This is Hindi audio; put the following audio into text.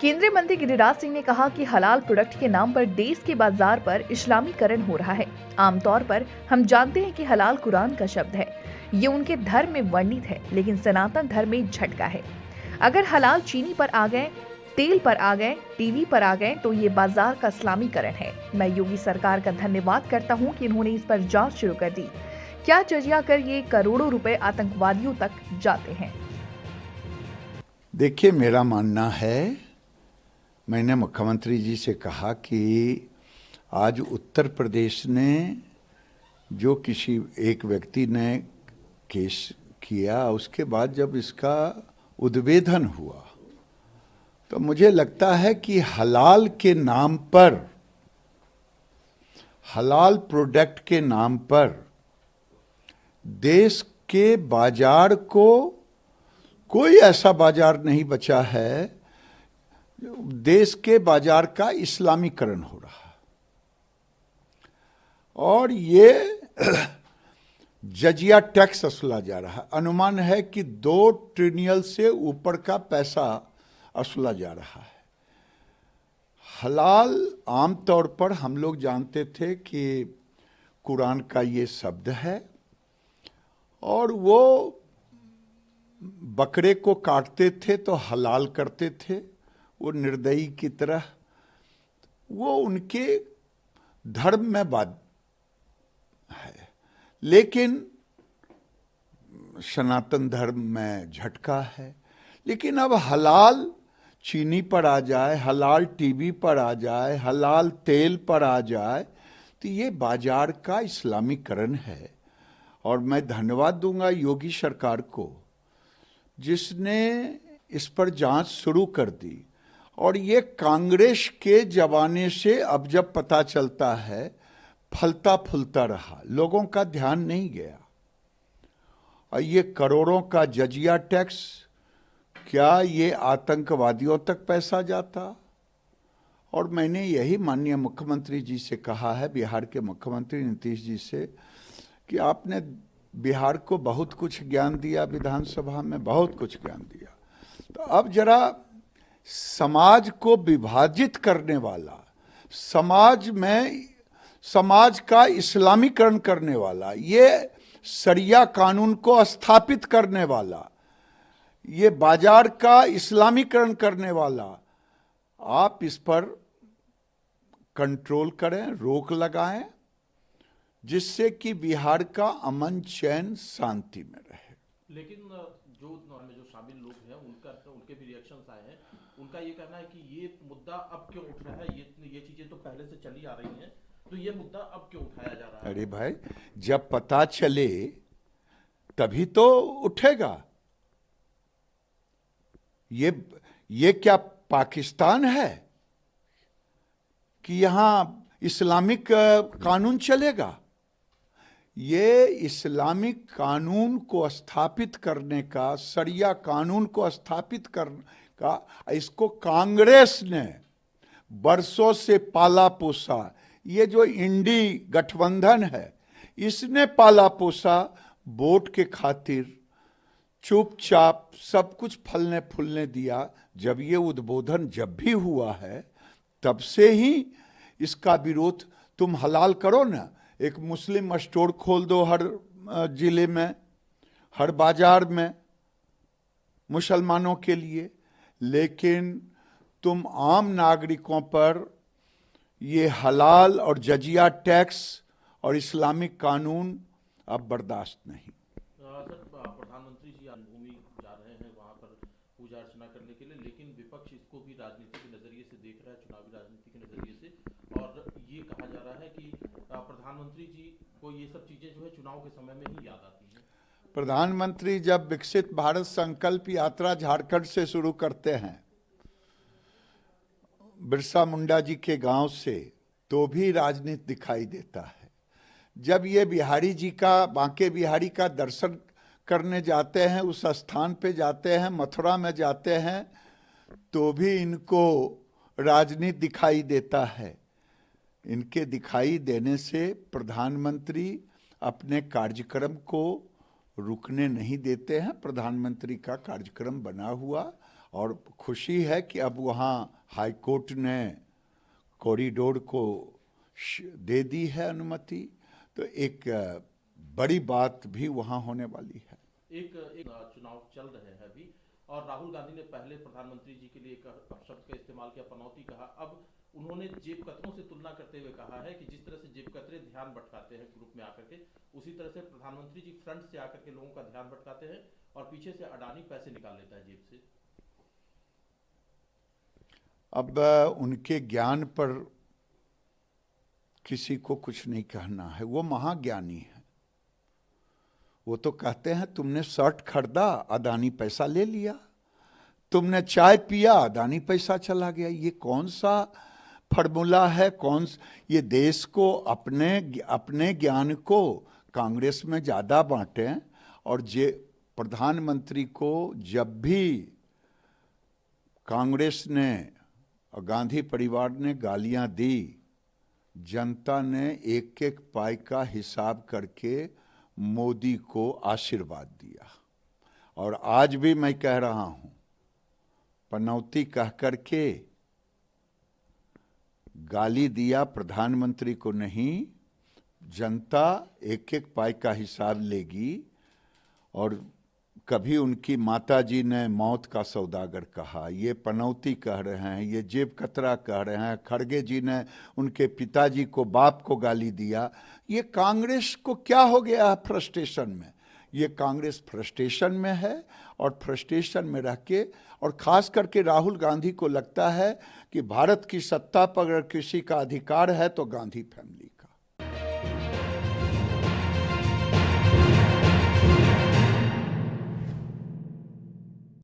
केंद्रीय मंत्री गिरिराज सिंह ने कहा कि हलाल प्रोडक्ट के नाम पर देश के बाजार पर इस्लामीकरण हो रहा है। आमतौर पर हम जानते हैं कि हलाल कुरान का शब्द है, ये उनके धर्म में वर्णित है, लेकिन सनातन धर्म में झटका है। अगर हलाल चीनी पर आ गए, तेल पर आ गए, टीवी पर आ गए, तो ये बाजार का इस्लामीकरण है। मैं योगी सरकार का धन्यवाद करता हूँ कि इन्होंने इस पर जांच शुरू कर दी। क्या जजिया कर ये करोड़ों रुपए आतंकवादियों तक जाते हैं? देखिए, मेरा मानना है, मैंने मुख्यमंत्री जी से कहा कि आज उत्तर प्रदेश ने जो किसी एक व्यक्ति ने केस किया, उसके बाद जब इसका उद्भेदन हुआ तो मुझे लगता है कि हलाल के नाम पर, हलाल प्रोडक्ट के नाम पर देश के बाजार को, कोई ऐसा बाजार नहीं बचा है, देश के बाजार का इस्लामीकरण हो रहा है। और ये जजिया टैक्स वसूला जा रहा है। अनुमान है कि 2 ट्रिलियन से ऊपर का पैसा वसूला जा रहा है। हलाल आमतौर पर हम लोग जानते थे कि कुरान का ये शब्द है, और वो बकरे को काटते थे तो हलाल करते थे, वो निर्दयी की तरह, वो उनके धर्म में बात है। लेकिन सनातन धर्म में झटका है। लेकिन अब हलाल चीनी पर आ जाए, हलाल टीवी पर आ जाए, हलाल तेल पर आ जाए, तो ये बाजार का इस्लामीकरण है। और मैं धन्यवाद दूंगा योगी सरकार को, जिसने इस पर जांच शुरू कर दी। और ये कांग्रेस के जमाने से अब जब पता चलता है, फलता फूलता रहा, लोगों का ध्यान नहीं गया। और ये करोड़ों का जजिया टैक्स, क्या ये आतंकवादियों तक पैसा जाता? और मैंने यही माननीय मुख्यमंत्री जी से कहा है, बिहार के मुख्यमंत्री नीतीश जी से, कि आपने बिहार को बहुत कुछ ज्ञान दिया, विधानसभा में बहुत कुछ ज्ञान दिया, तो अब जरा समाज को विभाजित करने वाला, समाज का इस्लामीकरण करने वाला, ये शरिया कानून को स्थापित करने वाला, ये बाजार का इस्लामीकरण करने वाला, आप इस पर कंट्रोल करें, रोक लगाएं, जिससे कि बिहार का अमन चैन शांति में रहे। लेकिन जो शामिल लोग हैं, उनके भी रिएक्शंस आए हैं। उनका ये कहना है कि ये मुद्दा अब क्यों उठ रहा है, ये चीजें तो पहले से चली आ रही हैं, तो ये मुद्दा अब क्यों उठाया जा रहा है? अरे भाई, जब पता चले तभी तो उठेगा। ये क्या पाकिस्तान है कि यहां इस्लामिक कानून चलेगा? ये इस्लामिक कानून को स्थापित करने का, शरिया कानून को स्थापित करने का, इसको कांग्रेस ने बरसों से पाला पोसा। ये जो इंडी गठबंधन है, इसने पाला पोसा वोट के खातिर, चुपचाप सब कुछ फलने फूलने दिया। जब ये उद्बोधन जब भी हुआ है, तब से ही इसका विरोध, तुम हलाल करो ना, एक मुस्लिम स्टोर खोल दो हर जिले में, हर बाजार में मुसलमानों के लिए, लेकिन तुम आम नागरिकों पर ये हलाल और जजिया टैक्स और इस्लामिक कानून अब बर्दाश्त नहीं। प्रधानमंत्री जी भूमि जा रहे हैं वहां पर पूजा अर्चना करने के लिए, लेकिन विपक्ष इसको भी राजनीति के नजरिए से देख रहा है, चुनावी राजनीति के नजरिए से, और ये कहा जा रहा है कि प्रधानमंत्री जी को ये सब चीजें जो है चुनाव के समय में ही याद आती हैं। प्रधानमंत्री जब विकसित भारत संकल्प यात्रा झारखंड से शुरू करते हैं, बिरसा मुंडा जी के गांव से, तो भी राजनीति दिखाई देता है। जब ये बिहारी जी का, बांके बिहारी का दर्शन करने जाते हैं, उस स्थान पे जाते हैं, मथुरा में जाते हैं, तो भी इनको राजनीति दिखाई देता है। इनके दिखाई देने से प्रधानमंत्री अपने कार्यक्रम को रुकने नहीं देते हैं। प्रधानमंत्री का कार्यक्रम बना हुआ और खुशी है कि अब वहाँ हाई कोर्ट ने कॉरिडोर को दे दी है अनुमति, तो एक बड़ी बात भी वहाँ होने वाली है। एक चुनाव चल रहे हैं अभी, और राहुल गांधी ने पहले प्रधानमंत्री जी के लिए एक अपशब्द का इस्तेमाल किया, पनौती कहा। अब उन्होंने जेब कतरों से तुलना करते हुए कहा है कि जिस तरह से जेब कतरे ध्यान भटकाते हैं ग्रुप में आकर के, उसी तरह से प्रधानमंत्री जी फ्रंट से आकर के लोगों का ध्यान भटकाते हैं और पीछे से अडानी पैसे निकाल लेता है जेब से। अब उनके ज्ञान पर किसी को कुछ नहीं कहना है, वो महाज्ञानी है। वो तो कहते हैं तुमने शर्ट खरीदा, अडानी पैसा ले लिया, तुमने चाय पिया, अडानी पैसा चला गया। ये कौन सा फॉर्मूला है? ये देश को अपने ज्ञान को कांग्रेस में ज़्यादा बांटें, और जे प्रधानमंत्री को जब भी कांग्रेस ने और गांधी परिवार ने गालियां दी, जनता ने एक एक पाई का हिसाब करके मोदी को आशीर्वाद दिया। और आज भी मैं कह रहा हूं, पनौती कह करके गाली दिया प्रधानमंत्री को नहीं, जनता एक एक पाई का हिसाब लेगी। और कभी उनकी माताजी ने मौत का सौदागर कहा, ये पनौती कह रहे हैं, ये जेब कतरा कह रहे हैं, खड़गे जी ने उनके पिताजी को, बाप को गाली दिया। ये कांग्रेस को क्या हो गया है फ्रस्ट्रेशन में? ये कांग्रेस फ्रस्ट्रेशन में है, और फ्रस्ट्रेशन में रह के, और खास करके राहुल गांधी को लगता है कि भारत की सत्ता पर अगर किसी का अधिकार है तो गांधी फैमिली